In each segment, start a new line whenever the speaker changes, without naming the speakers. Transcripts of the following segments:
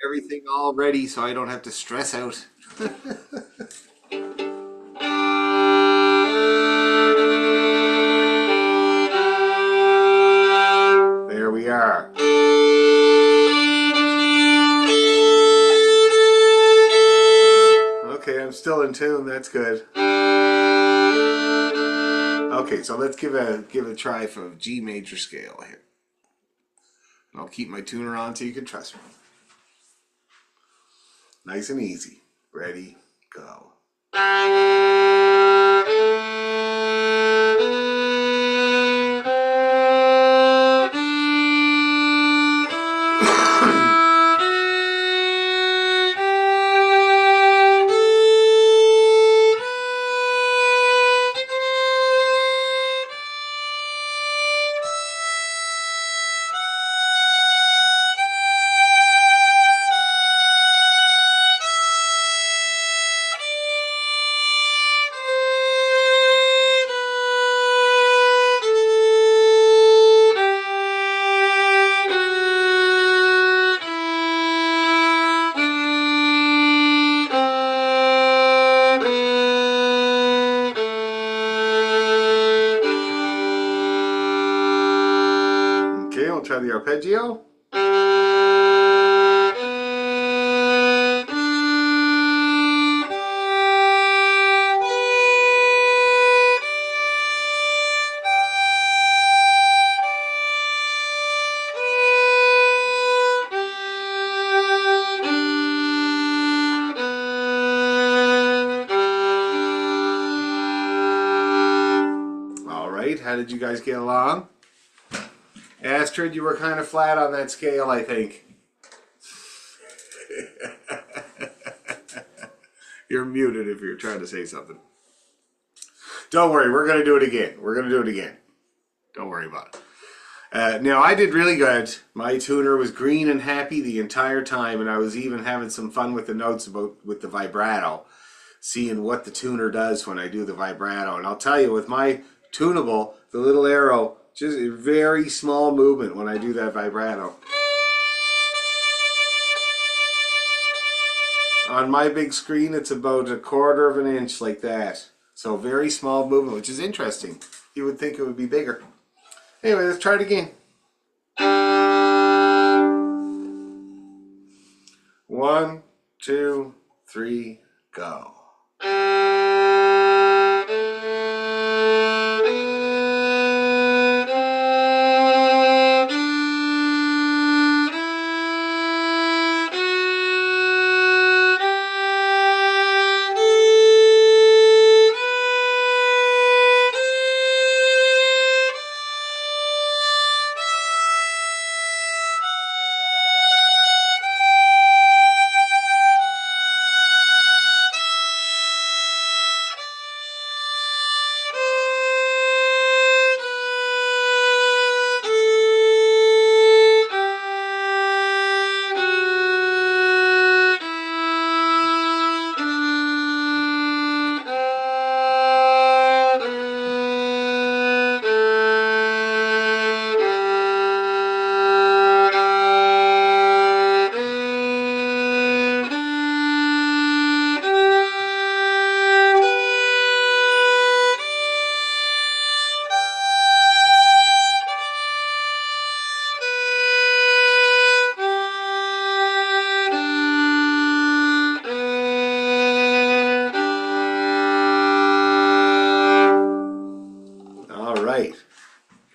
everything all ready so I don't have to stress out. There we are. Okay, I'm still in tune. That's good. Okay, so let's give a try for G major scale here. I'll keep my tuner on so you can trust me. Nice and easy. Ready, go. Okay, we'll try the arpeggio. All right, how did you guys get along? Astrid, you were kind of flat on that scale, I think. You're muted if you're trying to say something. Don't worry, we're going to do it again. We're going to do it again. Don't worry about it. Now, I did really good. My tuner was green and happy the entire time, and I was even having some fun with the notes with the vibrato, seeing what the tuner does when I do the vibrato. And I'll tell you, with my tunable, the little arrow, just a very small movement when I do that vibrato. On my big screen, it's about 1/4 of an inch like that. So very small movement, which is interesting. You would think it would be bigger. Anyway, let's try it again. 1, 2, 3, go.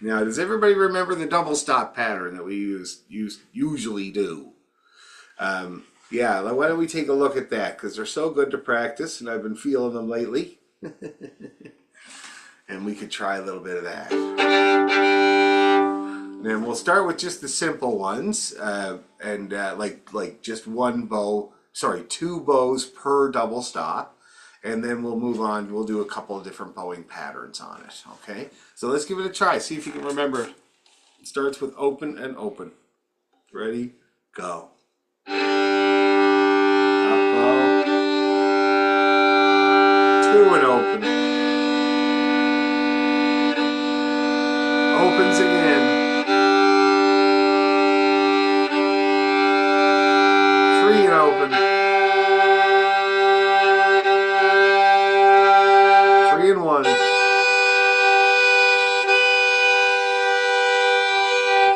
Now, does everybody remember the double stop pattern that we usually do? Yeah, why don't we take a look at that? Because they're so good to practice, and I've been feeling them lately. And we could try a little bit of that. And we'll start with just the simple ones, like just one bow, sorry, 2 bows per double stop. And then we'll move on. We'll do a couple of different bowing patterns on it, okay? So let's give it a try. See if you can remember. It starts with open and open. Ready? Go. Up bow. 2 and open. Opens again. open. 3 and 1.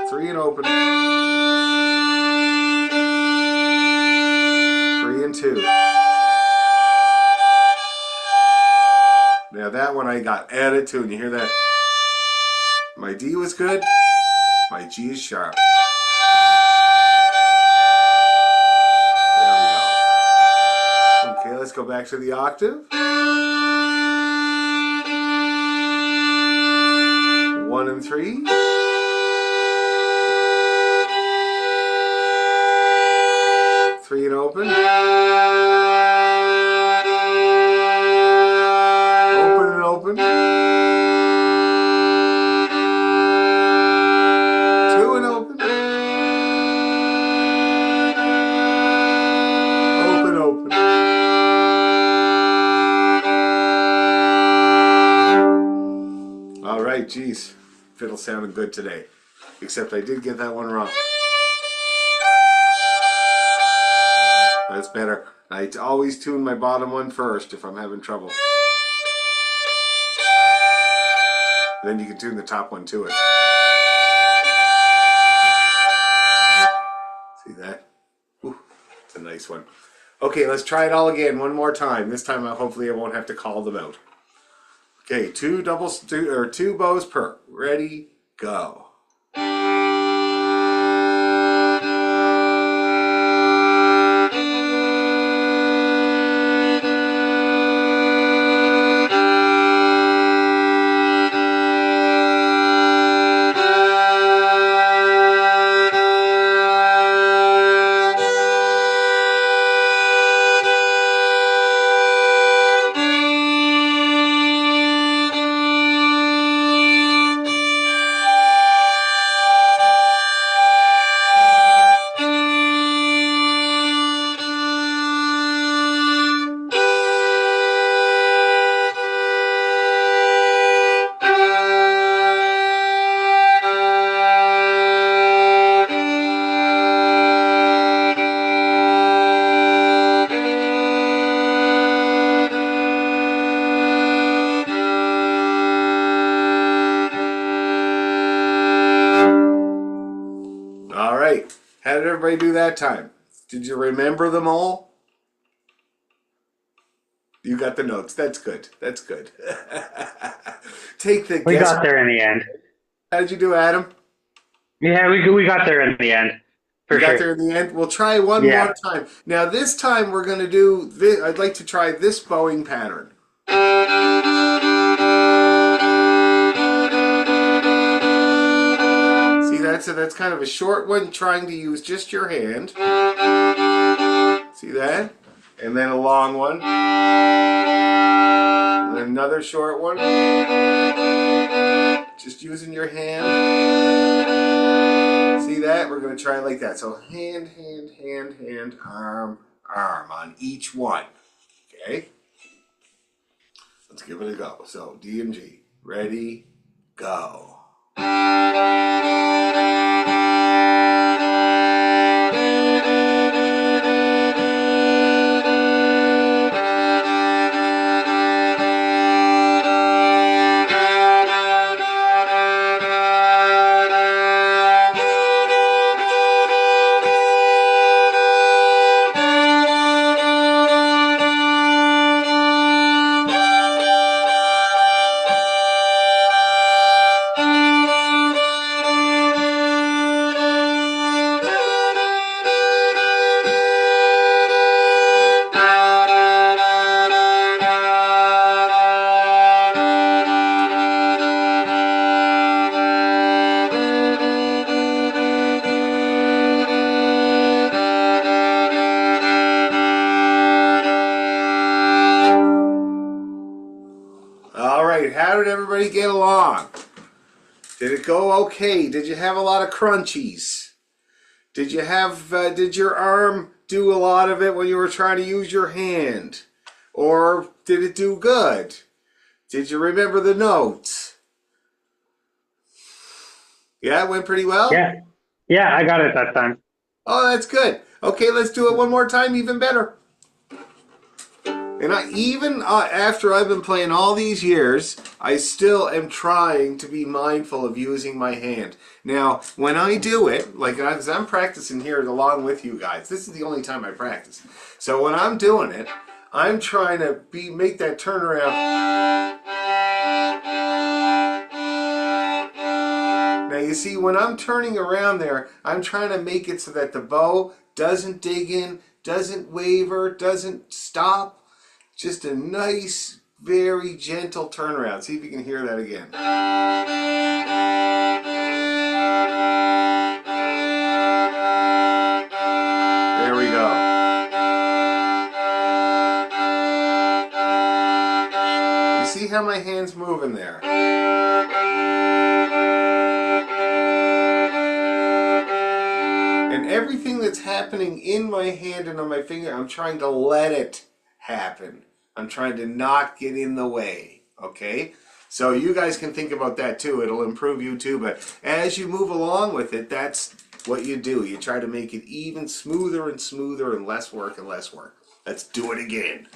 3 and open. 3 and 2. Now that one I got added to, and you hear that? My D was good. My G is sharp. There we go. Okay, let's go back to the octave. 1 and 3. 3 and open. Open and open. 2 and open. Open, open. All right, geez. Fiddle sounded good today. Except I did get that one wrong. That's better. I always tune my bottom one first if I'm having trouble. Then you can tune the top one to it. See that? Ooh, it's a nice one. Okay, let's try it all again one more time. This time, hopefully, I won't have to call them out. Okay, two bows per. Ready, go. All right. How did everybody do that time? Did you remember them all? You got the notes. That's good. That's good. Take the guess.
We got there in the end.
How did you do, Adam?
Yeah, we got there in the end.
You got there in the end? We'll try one more time. Now, this time we're going to do this. I'd like to try this bowing pattern. See, that's kind of a short one, trying to use just your hand. See that? And then a long one. And then another short one. Just using your hand. See that? We're going to try it like that. So hand, hand, hand, hand, arm, arm on each one. Okay? Let's give it a go. So D and G. Ready? Go. How did everybody get along? Did it go okay? Did you have a lot of crunchies? Did you have, did your arm do a lot of it when you were trying to use your hand? Or did it do good? Did you remember the notes? Yeah, it went pretty well?
Yeah, I got it that time.
Oh, that's good. Okay, let's do it one more time, even better. And even after I've been playing all these years, I still am trying to be mindful of using my hand. Now, when I do it, like as I'm practicing here along with you guys, this is the only time I practice. So when I'm doing it, I'm trying to make that turnaround. Now you see, when I'm turning around there, I'm trying to make it so that the bow doesn't dig in, doesn't waver, doesn't stop. Just a nice, very gentle turnaround. See if you can hear that again. There we go. You see how my hand's moving there? And everything that's happening in my hand and on my finger, I'm trying to let it happen. I'm trying to not get in the way, okay? So you guys can think about that too. It'll improve you too. But as you move along with it, that's what you do. You try to make it even smoother and smoother and less work and less work. Let's do it again.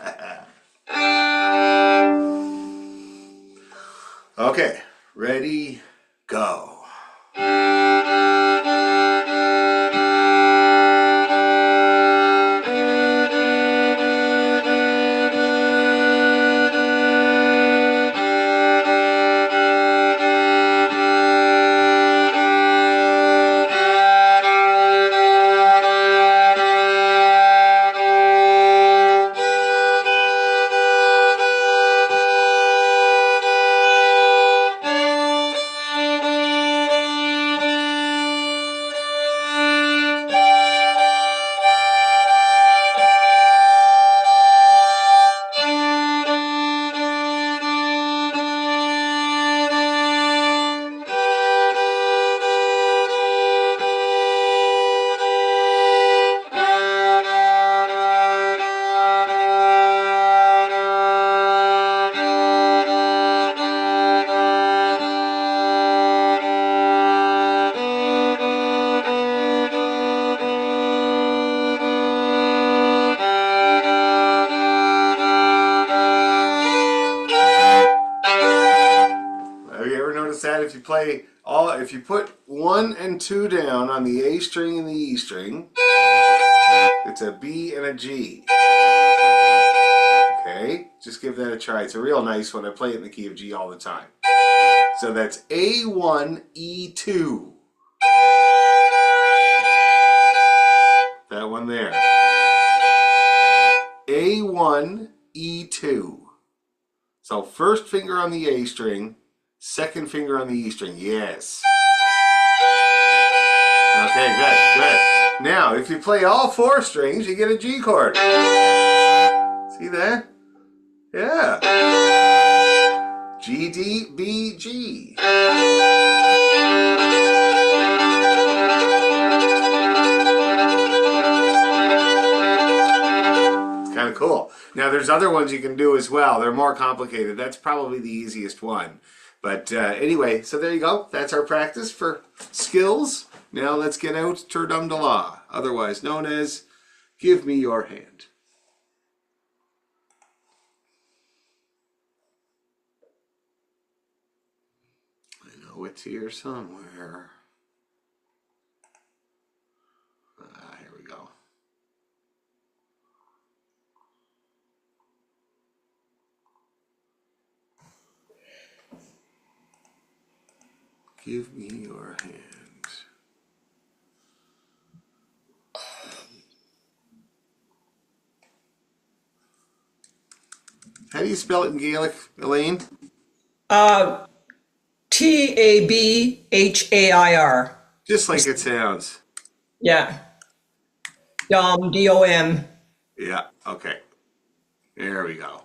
Okay, ready, go. That if you put 1 and 2 down on the A string and the E string, it's a B and a G. Okay, just give that a try. It's a real nice one. I play it in the key of G all the time. So that's A1, E2. That one there. A1, E2. So first finger on the A string, second finger on the E string. Yes. Okay, good, good. Now, if you play all 4 strings, you get a G chord. See that? Yeah. G, D, B, G. It's kind of cool. Now, there's other ones you can do as well. They're more complicated. That's probably the easiest one. But anyway, so there you go. That's our practice for skills. Now let's get out Tur Dum De La, otherwise known as Give Me Your Hand. I know it's here somewhere. Here we go. Give me your hand. How do you spell it in Gaelic, Elaine?
Tabhair.
Just like it sounds.
Yeah. DOM.
Yeah, okay. There we go.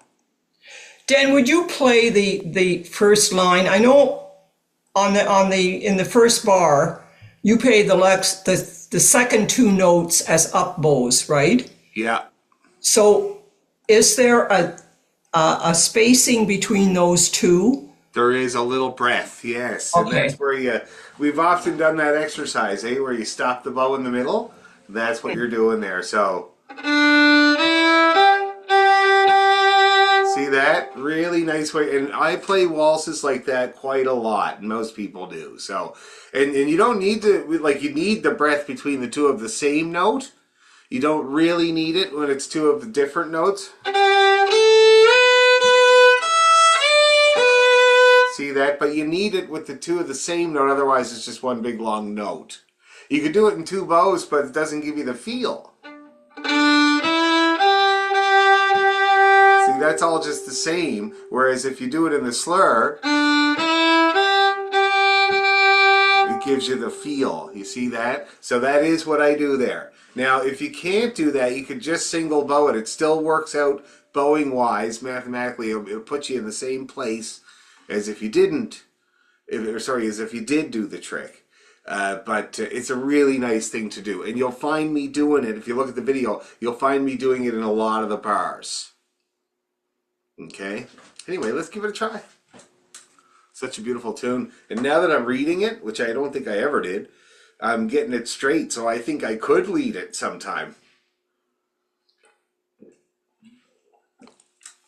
Dan, would you play the first line? I know in the first bar, you play the second 2 notes as up bows, right?
Yeah.
So is there a spacing between those 2?
There is a little breath, yes.
Okay.
And that's where we've often done that exercise, where you stop the bow in the middle. That's what you're doing there. So, see that? Really nice way. And I play waltzes like that quite a lot. Most people do. So, and you don't need to, like, you need the breath between the two of the same note. You don't really need it when it's two of the different notes. See that? But you need it with the two of the same note, otherwise it's just one big long note. You could do it in two bows, but it doesn't give you the feel. See, that's all just the same, whereas if you do it in the slur, it gives you the feel. You see that? So that is what I do there. Now, if you can't do that, you could just single bow it. It still works out bowing-wise, mathematically. It'll put you in the same place as if you didn't, as if you did do the trick. But it's a really nice thing to do. And you'll find me doing it. If you look at the video, you'll find me doing it in a lot of the bars. Okay? Anyway, let's give it a try. Such a beautiful tune. And now that I'm reading it, which I don't think I ever did, I'm getting it straight, so I think I could lead it sometime.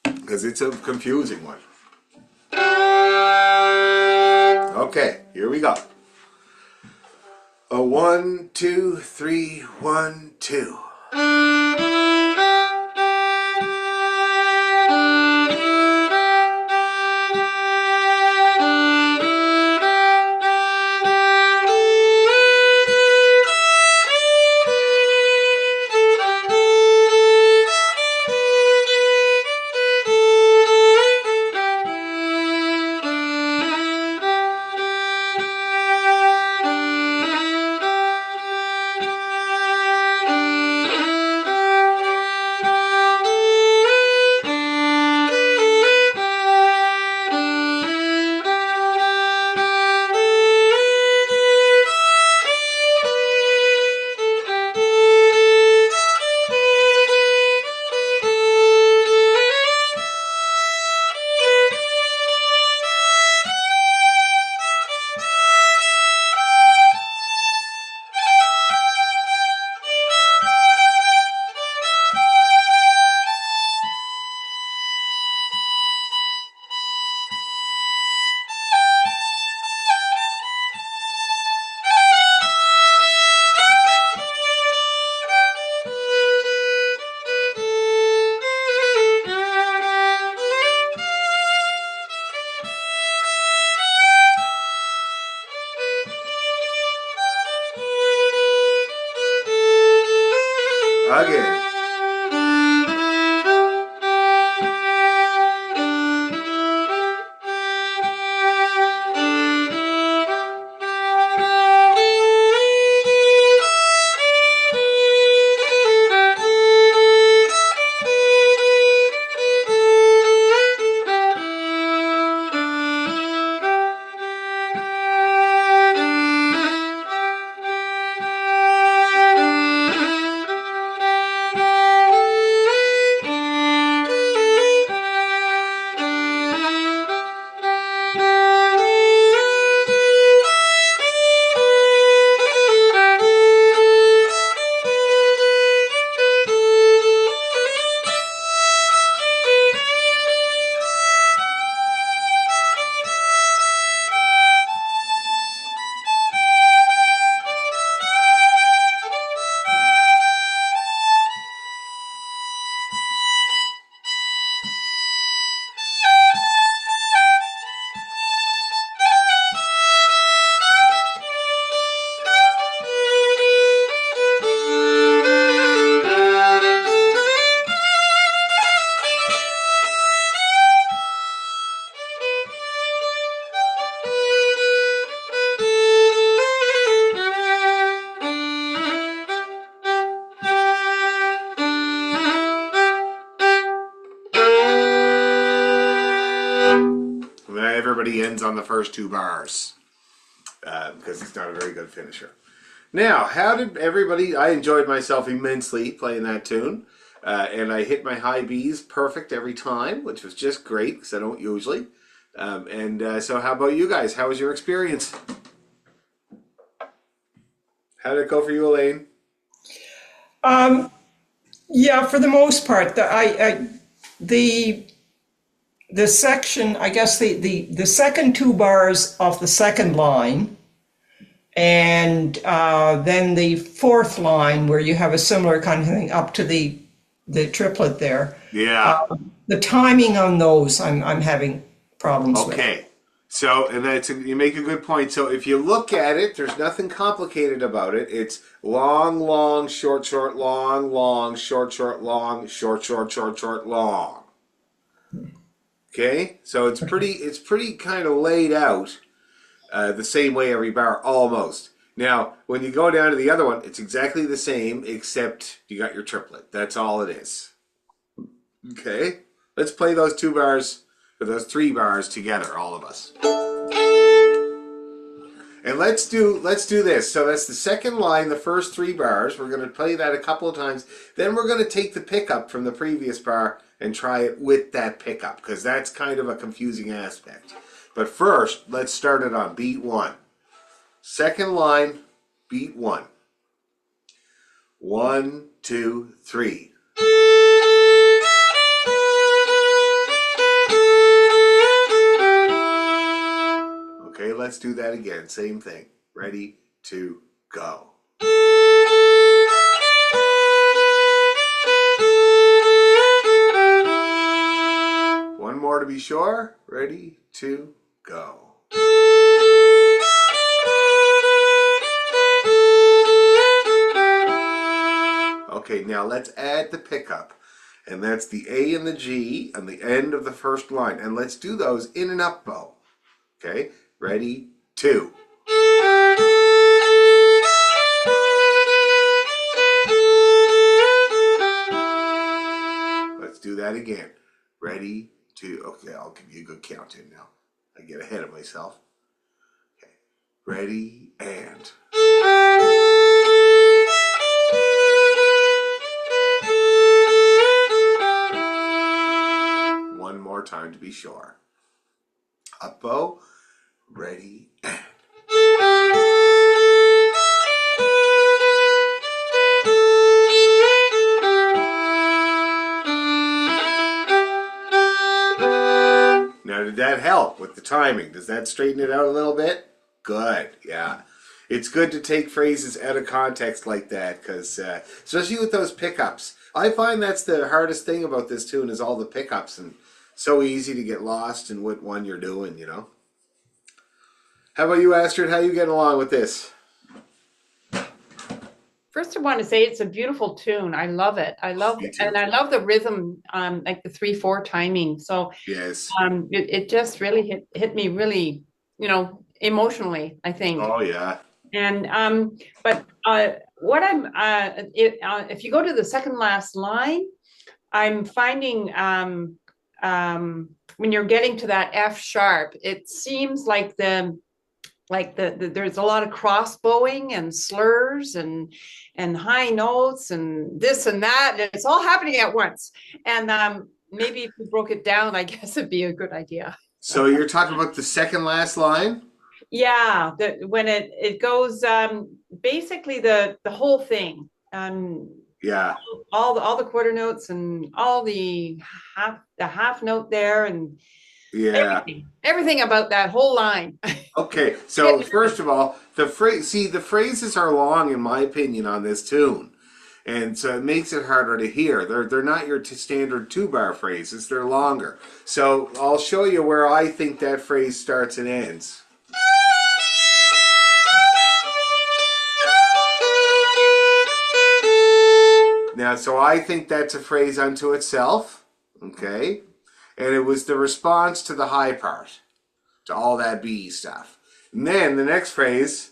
Because it's a confusing one. Okay, here we go. A 1, 2, 3, 1, 2. Again. Everybody ends on the first two bars because it's not a very good finisher. Now, how did everybody... I enjoyed myself immensely playing that tune. And I hit my high Bs perfect every time, which was just great because I don't usually. So how about you guys? How was your experience? How did it go for you, Elaine?
Yeah, for the most part, the the section, I guess the second two bars off the second line, and then the fourth line where you have a similar kind of thing up to the triplet there.
Yeah.
The timing on those, I'm having problems with.
Okay. So, and you make a good point. So, if you look at it, there's nothing complicated about it. It's long, long, short, short, long, long, short, short, long, short, short, short, short, long. Okay? So it's pretty kind of laid out the same way every bar, almost. Now, when you go down to the other one, it's exactly the same, except you got your triplet. That's all it is. Okay? Let's play those two bars, or those three bars together, all of us. And let's do this. So that's the second line, the first three bars. We're going to play that a couple of times. Then we're going to take the pickup from the previous bar and try it with that pickup, because that's kind of a confusing aspect. But first, let's start it on beat one. Second line, beat one. 1, 2, 3. Okay, let's do that again. Same thing. Ready, to, go. One more to be sure. Ready, to, go. Okay, now let's add the pickup. And that's the A and the G on the end of the first line. And let's do those in an up bow. Okay, ready, two. Let's do that again. Ready, two. Okay, I'll give you a good count in now. I get ahead of myself. Okay, ready, and. One more time to be sure. Up bow, ready, and. Now, did that help with the timing? Does that straighten it out a little bit? Good, yeah. It's good to take phrases out of context like that, because especially with those pickups. I find that's the hardest thing about this tune is all the pickups, and so easy to get lost in what one you're doing, you know. How about you, Astrid? How you getting along with this?
First, I want to say it's a beautiful tune. I love it. I love
Me too.
and I love the rhythm, like the 3/4 timing. So
Yes.
it just really hit me really, emotionally, I think.
Oh, yeah.
And but what if you go to the second last line, I'm finding when you're getting to that F sharp, it seems like there's a lot of crossbowing and slurs and high notes and this and that. And it's all happening at once. And maybe if we broke it down, I guess it'd be a good idea.
So you're talking about the second last line?
Yeah, when it goes basically the whole thing.
Yeah.
All the quarter notes and all the half note there and
Yeah.
everything about that whole line.
Okay, so first of all, the phrases are long in my opinion on this tune. And so it makes it harder to hear. They're not your standard 2-bar phrases, they're longer. So I'll show you where I think that phrase starts and ends. Now, so I think that's a phrase unto itself, okay? And it was the response to the high part, to all that B stuff. And then the next phrase.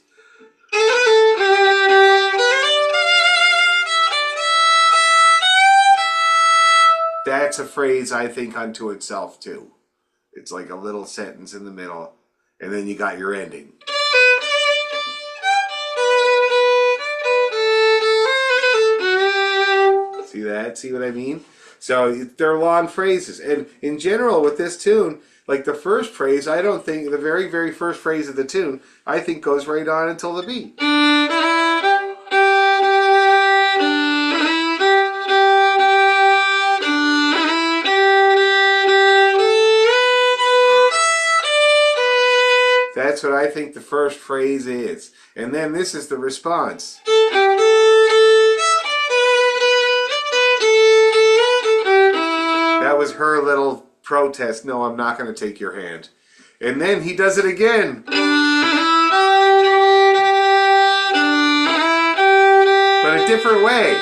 That's a phrase I think unto itself too. It's like a little sentence in the middle, and then you got your ending. See that? See what I mean? So they're long phrases. And in general with this tune, like the first phrase, I don't think, the very, very first phrase of the tune, I think goes right on until the beat. I think the first phrase is. And then this is the response. That was her little protest. No, I'm not going to take your hand. And then he does it again. But a different way.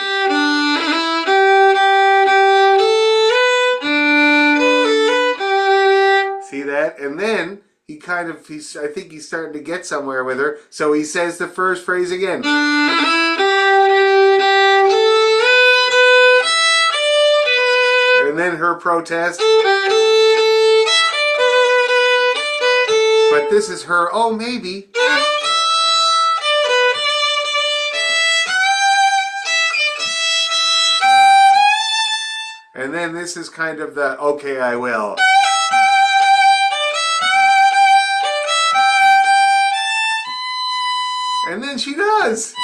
See that? And then he kind of, I think he's starting to get somewhere with her. So he says the first phrase again. And then her protest. But this is her, oh, maybe. And then this is kind of the, okay, I will. And then she does.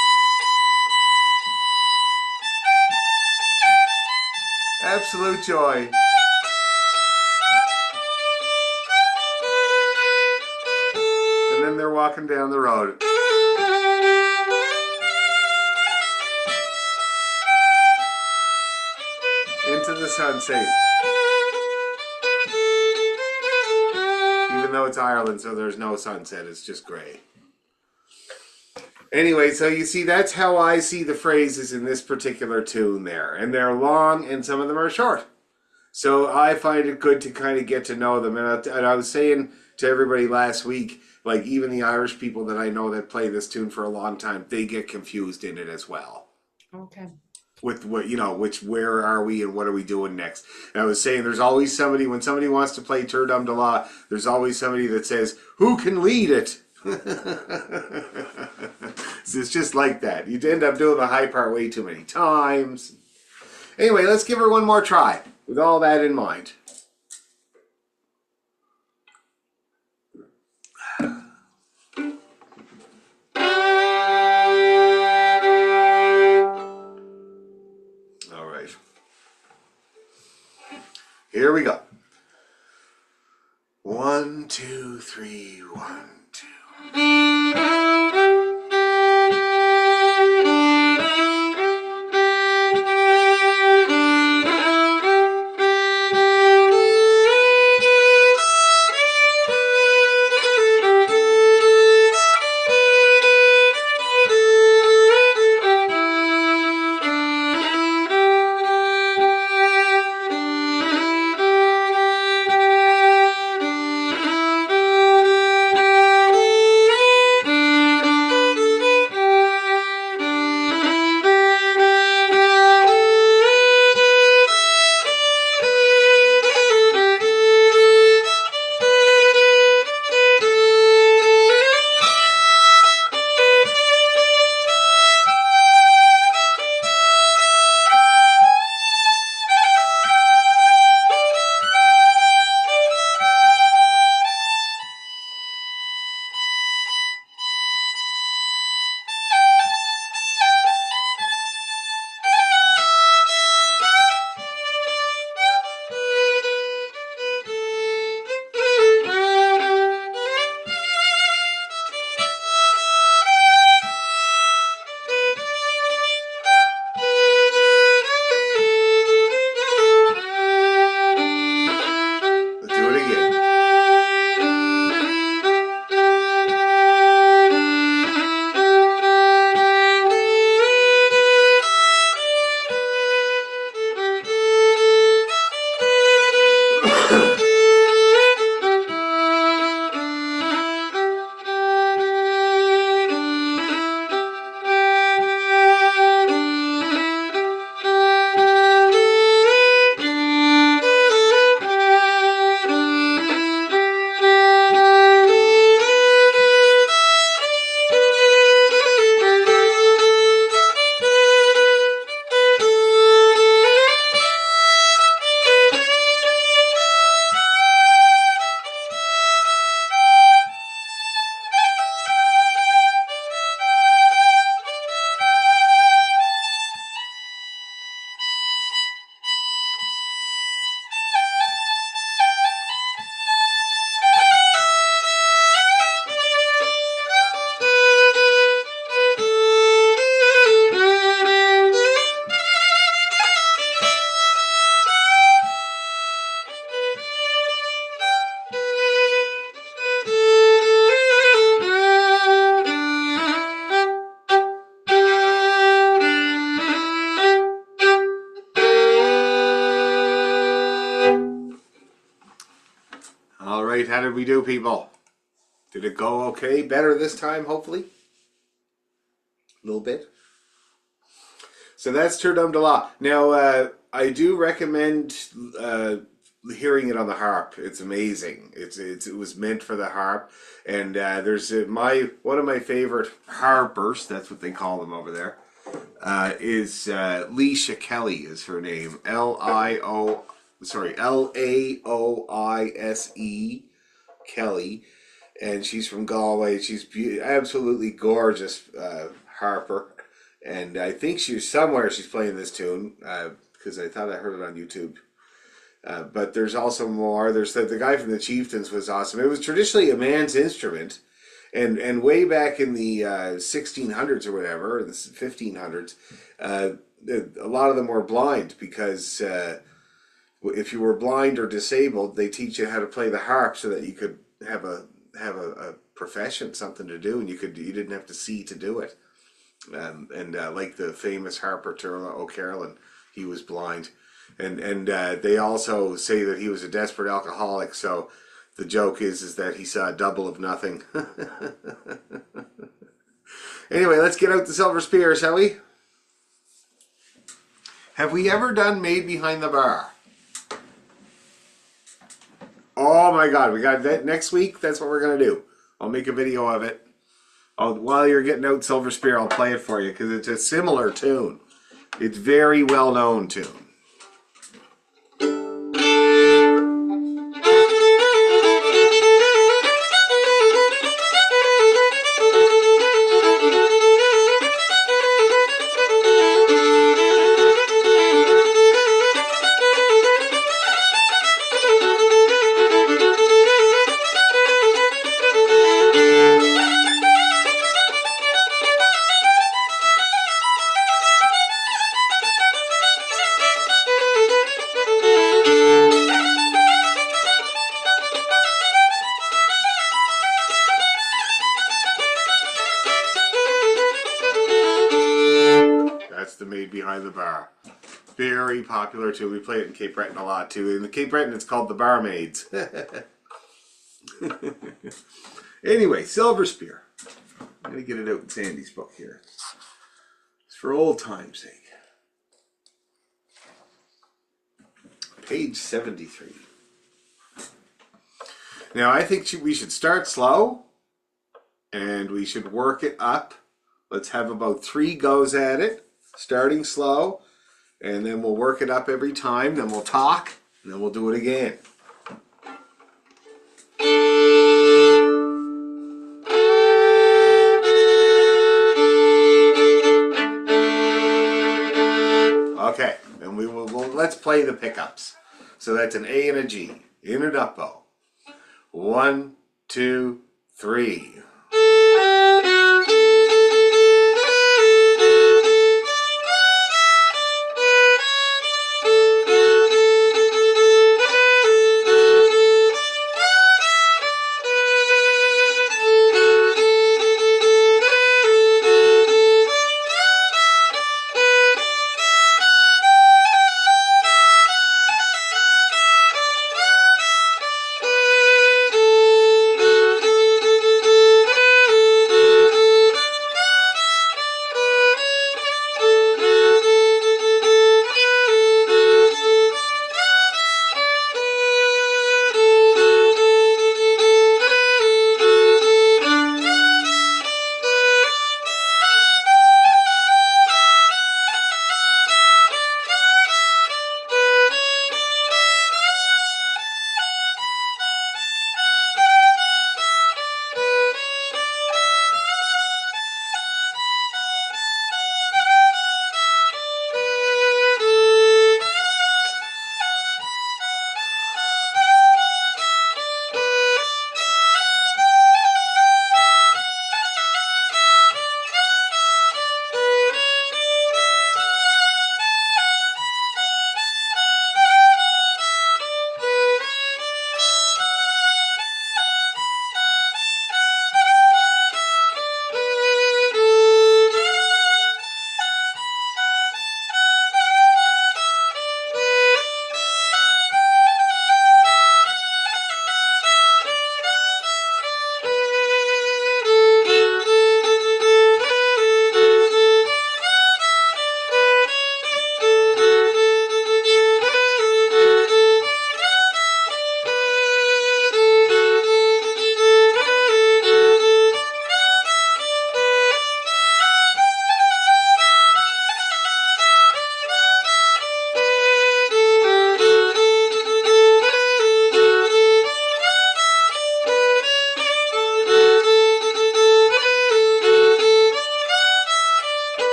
Absolute joy. And then they're walking down the road. Into the sunset. Even though it's Ireland, so there's no sunset, it's just gray. Anyway, so you see, that's how I see the phrases in this particular tune there. And they're long, and some of them are short. So I find it good to kind of get to know them. And I was saying to everybody last week, like even the Irish people that I know that play this tune for a long time, they get confused in it as well.
Okay.
With what, you know, where are we and what are we doing next? And I was saying there's always somebody, when somebody wants to play Tur Dum De La, there's always somebody that says, who can lead it? It's just like that. You'd end up doing the high part way too many times. Anyway, let's give her one more try with all that in mind. All right. Here we go. 1, 2, 3, 1, 2. right, how did we do, people? Did it go okay? Better this time, hopefully? A little bit. So that's Tur Dum De La. Now, I do recommend hearing it on the harp. It's amazing. It was meant for the harp. And there's one of my favorite harpers, that's what they call them over there, is Leisha Kelly is her name. Laoise Kelly. And she's from Galway. She's absolutely gorgeous harper. And I think she's playing this tune because I thought I heard it on YouTube. But there's also more. There's the guy from the Chieftains was awesome. It was traditionally a man's instrument. And way back in the 1600s or whatever, or the 1500s, a lot of them were blind because if you were blind or disabled, they teach you how to play the harp so that you could have a profession, something to do, and you didn't have to see to do it. Like the famous harper Turla O'Carolan, he was blind, and they also say that he was a desperate alcoholic. So the joke is that he saw a double of nothing. Anyway, let's get out the silver spear, shall we? Have we ever done Made Behind the Bar? Oh my God, we got that next week. That's what we're gonna do. I'll make a video of it. While you're getting out Silver Spear, I'll play it for you because it's a similar tune. It's very well known tune. That's the Made Behind the Bar. Very popular too. We play it in Cape Breton a lot too. In the Cape Breton, it's called the Barmaids. Anyway, Silver Spear. I'm going to get it out in Sandy's book here. It's for old time's sake. Page 73. Now, I think we should start slow and we should work it up. Let's have about 3 goes at it, starting slow, and then we'll work it up every time. Then we'll talk, and then we'll do it again. Okay, and let's play the pickups. So that's an A and a G in an up bow. 1, 2, 3.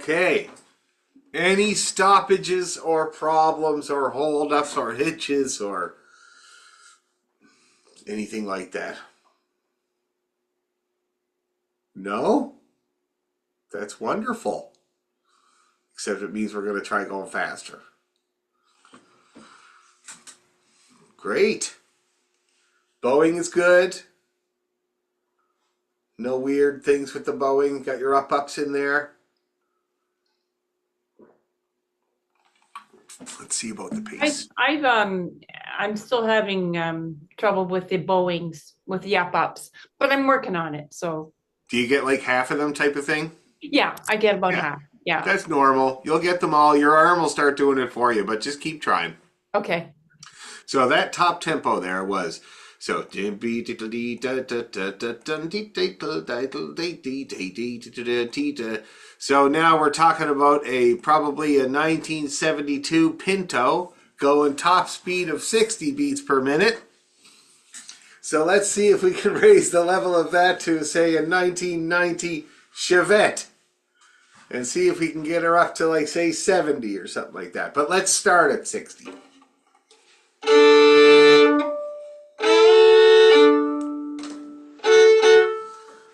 Okay. Any stoppages or problems or holdups or hitches or anything like that? No? That's wonderful. Except it means we're going to try going faster. Great. Bowing is good. No weird things with the bowing. Got your ups in there. Let's see about the pace.
I'm still having trouble with the bowings, with the ups, but I'm working on it. So
Do you get like half of them type of thing?
yeah, I get about
Yeah.
half. Yeah.
That's normal. You'll get them all. Your arm will start doing it for you, but just keep trying.
Okay.
So that top tempo there was so so now we're talking about probably a 1972 Pinto going top speed of 60 beats per minute. So let's see if we can raise the level of that to say a 1990 Chevette. And see if we can get her up to like say 70 or something like that. But let's start at 60.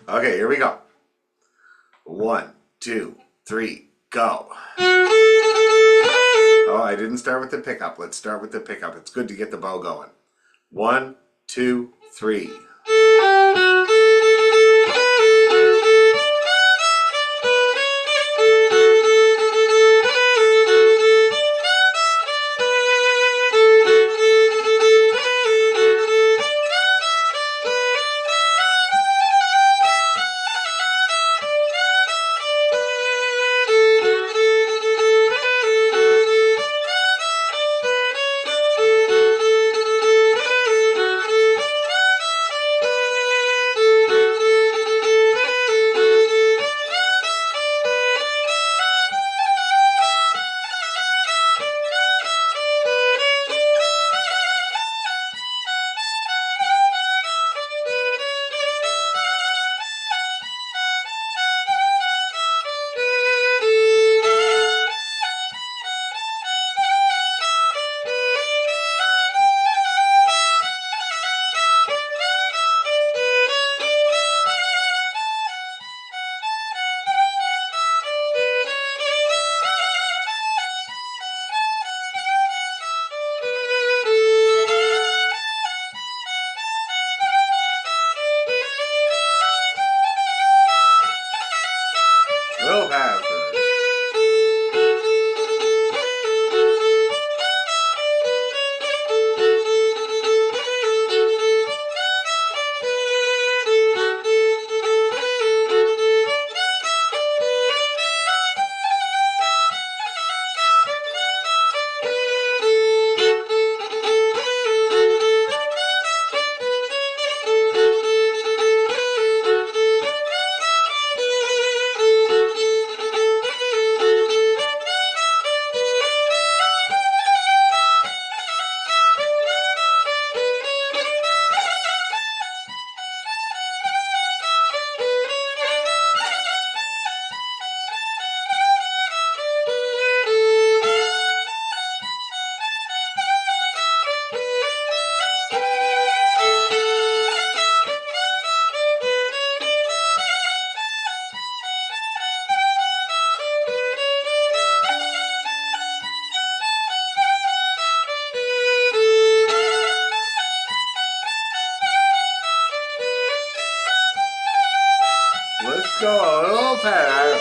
Okay, here we go. 1, 2, 3, go. Oh, I didn't start with the pickup. Let's start with the pickup. It's good to get the bow going. 1, 2, 3. Little faster. Let's go a little faster.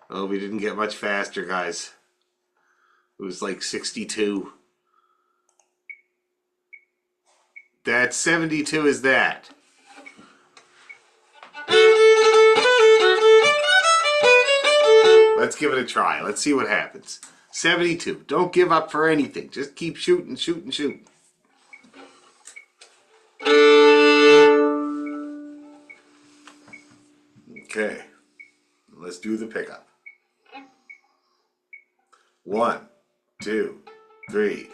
Oh, we didn't get much faster, guys. It was like 62. That 72 is that. Let's give it a try. Let's see what happens. 72. Don't give up for anything. Just keep shooting, shooting, shooting. Okay. Let's do the pickup. 1, 2, 3.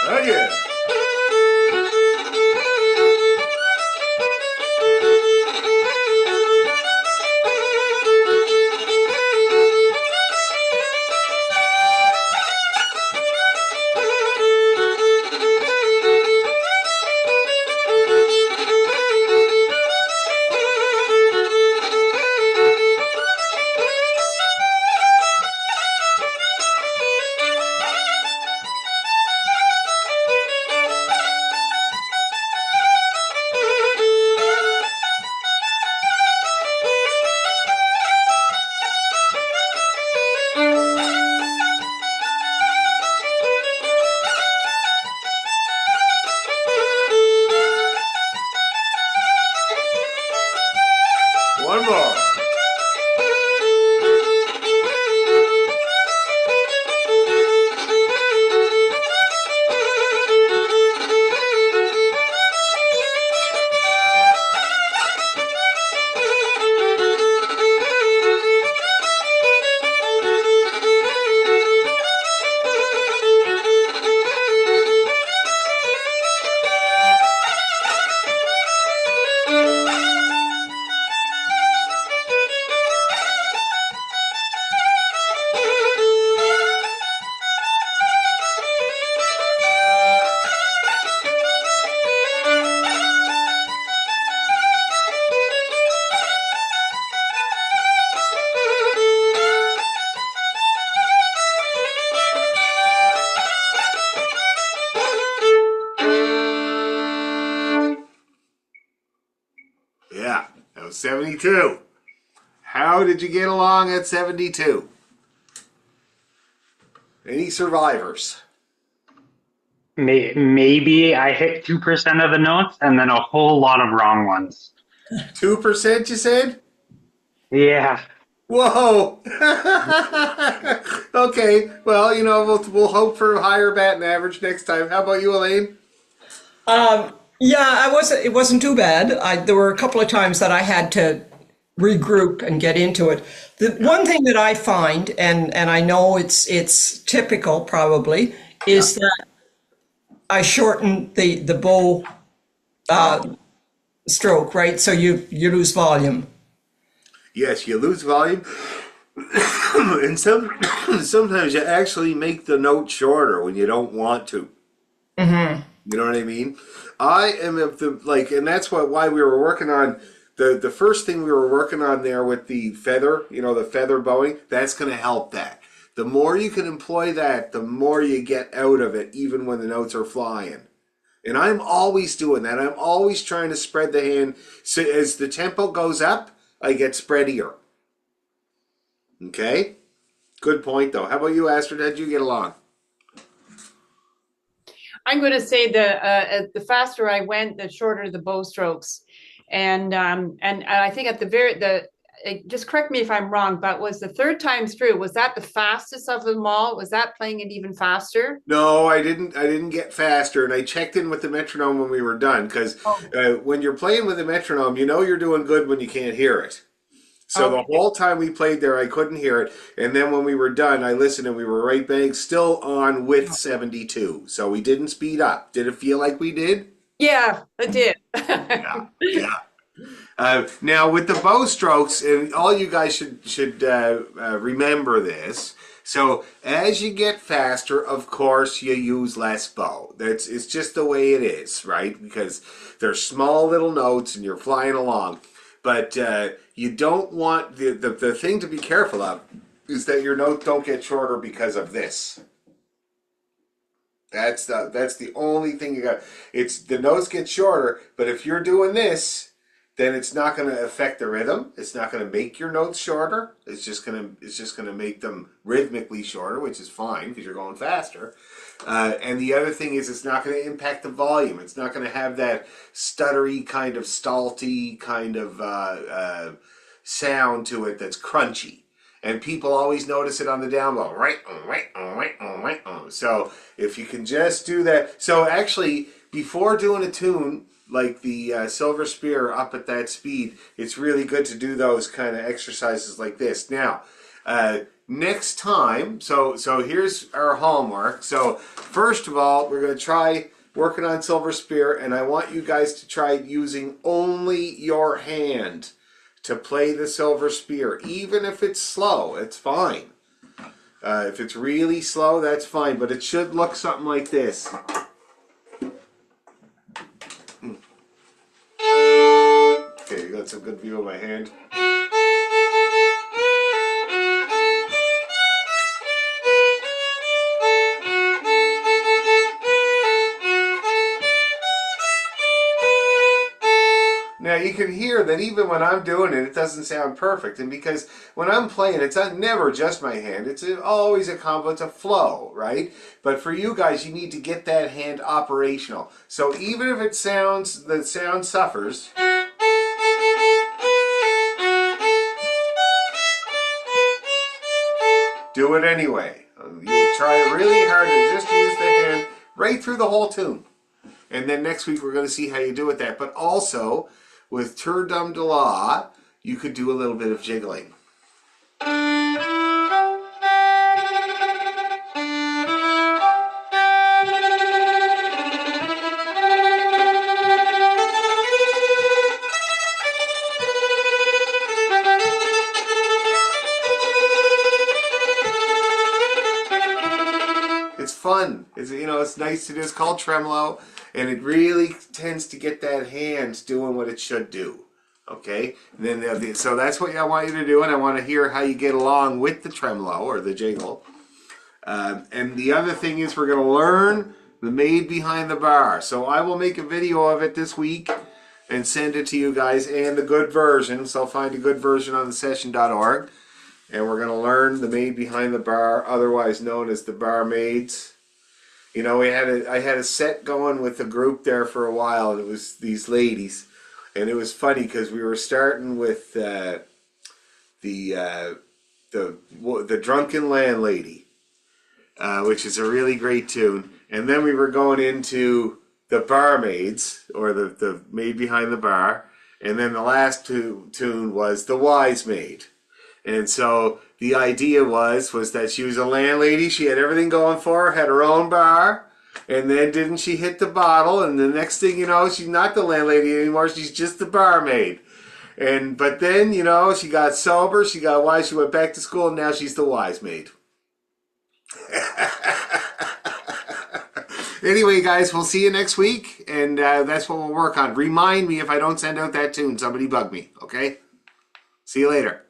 Oh yeah. One more. Yeah, that was 72. How did you get along at 72? Any survivors?
Maybe I hit 2% of the notes and then a whole lot of wrong ones.
2%, you said?
Yeah.
Whoa! Okay, well, we'll hope for a higher batting average next time. How about you, Elaine?
Yeah, it wasn't too bad. There were a couple of times that I had to regroup and get into it. The one thing that I find, and I know it's typical probably, is that I shorten the bow stroke, right? So you lose volume.
Yes, you lose volume, and sometimes you actually make the note shorter when you don't want to. You know what I mean? I am of the and that's why we were working on the first thing we were working on there with the feather, the feather bowing. That's going to help that. The more you can employ that, the more you get out of it, even when the notes are flying. And I'm always doing that. I'm always trying to spread the hand. So as the tempo goes up, I get spreadier. Okay? Good point, though. How about you, Astrid? How'd you get along?
I'm going to say the faster I went, the shorter the bow strokes, and I think at the just correct me if I'm wrong, but was the third time through, was that the fastest of them all? Was that playing it even faster?
No, I didn't. I didn't get faster, and I checked in with the metronome when we were done because
Oh,
when you're playing with a metronome, you know you're doing good when you can't hear it. So the
okay.
whole time we played there, I couldn't hear it, and then when we were done, I listened, and we were right bang, still on with 72. So we didn't speed up. Did it feel like we did?
Yeah, it did.
Yeah, yeah. Now with the bow strokes, and all you guys should remember this. So as you get faster, of course, you use less bow. It's just the way it is, right? Because they're small little notes, and you're flying along. But you don't want the thing to be careful of is that your notes don't get shorter because of this. That's the only thing you got. It's the notes get shorter, but if you're doing this, then it's not going to affect the rhythm. It's not going to make your notes shorter. It's just gonna make them rhythmically shorter, which is fine because you're going faster. And the other thing is, it's not going to impact the volume. It's not going to have that stuttery kind of stalty kind of sound to it that's crunchy. And people always notice it on the down low. Right. So if you can just do that. So actually, before doing a tune like the Silver Spear up at that speed, it's really good to do those kind of exercises like this. Now, next time, so here's our homework. So first of all, we're going to try working on Silver Spear, and I want you guys to try using only your hand to play the Silver Spear. Even if it's slow, it's fine. If it's really slow, that's fine, but it should look something like this. Okay, you got some good view of my hand. Now you can hear that even when I'm doing it, it doesn't sound perfect. And because when I'm playing, it's never just my hand. It's always a combo, it's a flow, right? But for you guys, you need to get that hand operational. So even if the sound suffers, do it anyway. You try really hard to just use the hand right through the whole tune. And then next week we're going to see how you do with that. But also, with Tur Dum De La, you could do a little bit of jiggling. It's fun. It's nice to do. It's called tremolo, and it really tends to get that hand doing what it should do. Okay, and then so that's what I want you to do, and I want to hear how you get along with the tremolo or the jiggle. And the other thing is, we're going to learn the Made Behind the Bar. So I will make a video of it this week and send it to you guys, and the good version. So find a good version on thesession.org. And we're going to learn the Made Behind the Bar, otherwise known as the barmaids. You know, I had a set going with a group there for a while, and it was these ladies. And it was funny because we were starting with the Drunken Landlady, which is a really great tune. And then we were going into the Barmaids, or the Made Behind the Bar. And then the last tune was the Wise Maid. And so the idea was that she was a landlady. She had everything going for her, had her own bar. And then didn't she hit the bottle? And the next thing you know, she's not the landlady anymore. She's just the barmaid. But then, she got sober. She got wise. She went back to school. And now she's the wise maid. Anyway, guys, we'll see you next week. And that's what we'll work on. Remind me if I don't send out that tune. Somebody bug me. Okay? See you later.